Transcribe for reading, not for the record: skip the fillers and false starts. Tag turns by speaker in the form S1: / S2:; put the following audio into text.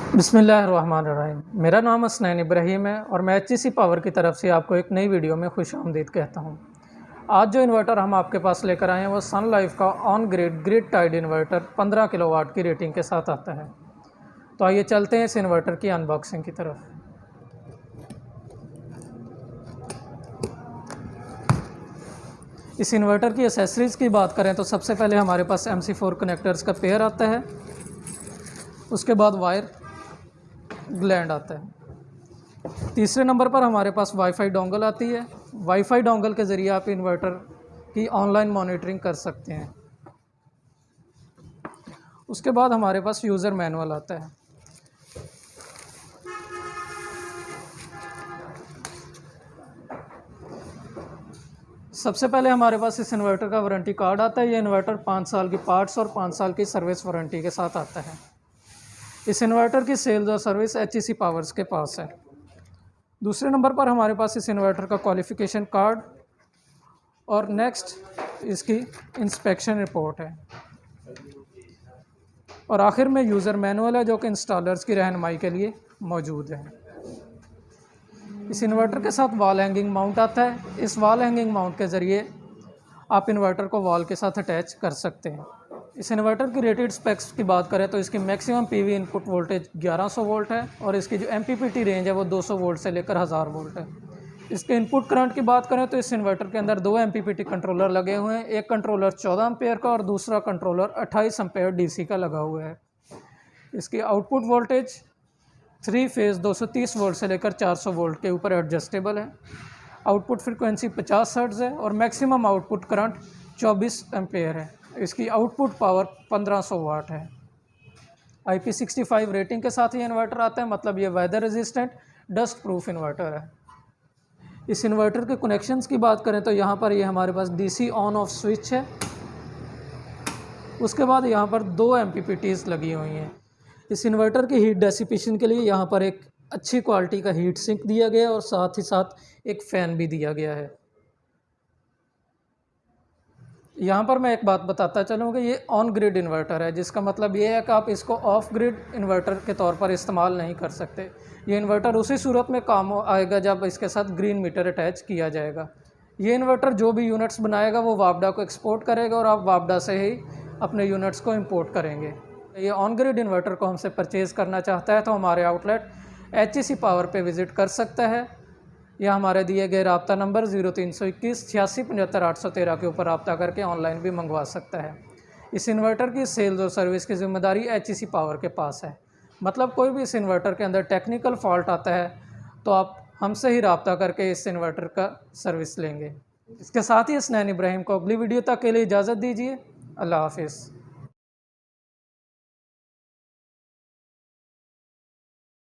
S1: बिस्मिल्लाहिर्रहमानिर्रहीम। मेरा नाम हसनैन इब्राहीम है और मैं एचईसी पावर की तरफ से आपको एक नई वीडियो में खुशामदीद कहता हूं। आज जो इन्वर्टर हम आपके पास लेकर आए हैं वो सन लाइफ का on grid tied inverter 15 kilowatt की रेटिंग के साथ आता है। तो आइए चलते हैं इस इन्वर्टर की अनबॉक्सिंग की तरफ। इस इन्वर्टर की एसेसरीज़ की बात करें तो सबसे पहले हमारे पास MC4 कनेक्टर्स का पेयर आता है। उसके बाद वायर ग्लैंड आता है। तीसरे नंबर पर हमारे पास वाईफाई डोंगल आती है। वाईफाई डोंगल के ज़रिए आप इन्वर्टर की ऑनलाइन मॉनिटरिंग कर सकते हैं। उसके बाद हमारे पास यूज़र मैनुअल आता है। सबसे पहले हमारे पास इस इन्वर्टर का वारंटी कार्ड आता है। ये इन्वर्टर 5 साल की पार्ट्स और 5 साल की सर्विस वारंटी के साथ आता है। इस इन्वर्टर की सेल्स और सर्विस एचईसी पावर्स के पास है। दूसरे नंबर पर हमारे पास इस इन्वर्टर का क्वालिफ़िकेशन कार्ड और नेक्स्ट इसकी इंस्पेक्शन रिपोर्ट है। और आखिर में यूज़र मैनुअल है जो कि इंस्टॉलर्स की रहनुमाई के लिए मौजूद है। इस इन्वर्टर के साथ वॉल हैंगिंग माउंट आता है। इस वॉल हैंगिंग माउंट के ज़रिए आप इन्वर्टर को वॉल के साथ अटैच कर सकते हैं। इस इन्वर्टर की रेटेड स्पेक्स की बात करें तो इसकी maximum PV input voltage 1100 volt है और इसकी जो एमपीपीटी रेंज है वो 200 वोल्ट से लेकर 1000 वोल्ट है। इसके इनपुट करंट की बात करें तो इस इन्वर्टर के अंदर 2 एमपीपीटी कंट्रोलर लगे हुए हैं। एक कंट्रोलर 14 एम्पेयर का और दूसरा कंट्रोलर 28 एम्पेयर डीसी का लगा हुआ है। इसकी आउटपुट वोल्टेज 3 फेज़ 230 वोल्ट से लेकर 400 वोल्ट के ऊपर एडजस्टेबल है। आउटपुट फ्रीक्वेंसी 50 हर्ट्ज़ है और मैक्सिमम आउटपुट करंट 24 एम्पेयर है। इसकी आउटपुट पावर 1500 वाट है। IP65 रेटिंग के साथ ये इन्वर्टर आता है, मतलब ये weather resistant dust proof inverter है। इस इन्वर्टर के कनेक्शंस की बात करें तो यहाँ पर ये हमारे पास DC ऑन ऑफ स्विच है। उसके बाद यहाँ पर 2 MPPTs लगी हुई हैं। इस इन्वर्टर की हीट डेसिपेशन के लिए यहाँ पर एक अच्छी क्वालिटी का हीट सिंक दिया गया है और साथ ही साथ एक फ़ैन भी दिया गया है। यहाँ पर मैं एक बात बताता चलूँ कि ये ऑन ग्रिड इन्वर्टर है, जिसका मतलब ये है कि आप इसको ऑफ ग्रिड इन्वर्टर के तौर पर इस्तेमाल नहीं कर सकते। ये इन्वर्टर उसी सूरत में काम आएगा जब इसके साथ ग्रीन मीटर अटैच किया जाएगा। ये इन्वर्टर जो भी यूनिट्स बनाएगा वो वापडा को एक्सपोर्ट करेगा और आप वापडा से ही अपने यूनिट्स को इंपोर्ट करेंगे। ये ऑन ग्रिड इन्वर्टर को हमसे परचेज़ करना चाहता है तो हमारे आउटलेट एचईसी पावर पे विज़िट कर सकता है या हमारे दिए गए रब्ता नंबर 0321 86 75 813 के ऊपर रब्ता करके ऑनलाइन भी मंगवा सकता है। इस इन्वर्टर की सेल्स और सर्विस की जिम्मेदारी एचईसी पावर के पास है। मतलब कोई भी इस इन्वर्टर के अंदर टेक्निकल फॉल्ट आता है तो आप हमसे ही रब्ता करके इस इन्वर्टर का सर्विस लेंगे। इसके साथ ही हसनैन इब्राहीम को अगली वीडियो तक के लिए इजाज़त दीजिए। अल्लाह हाफिज़।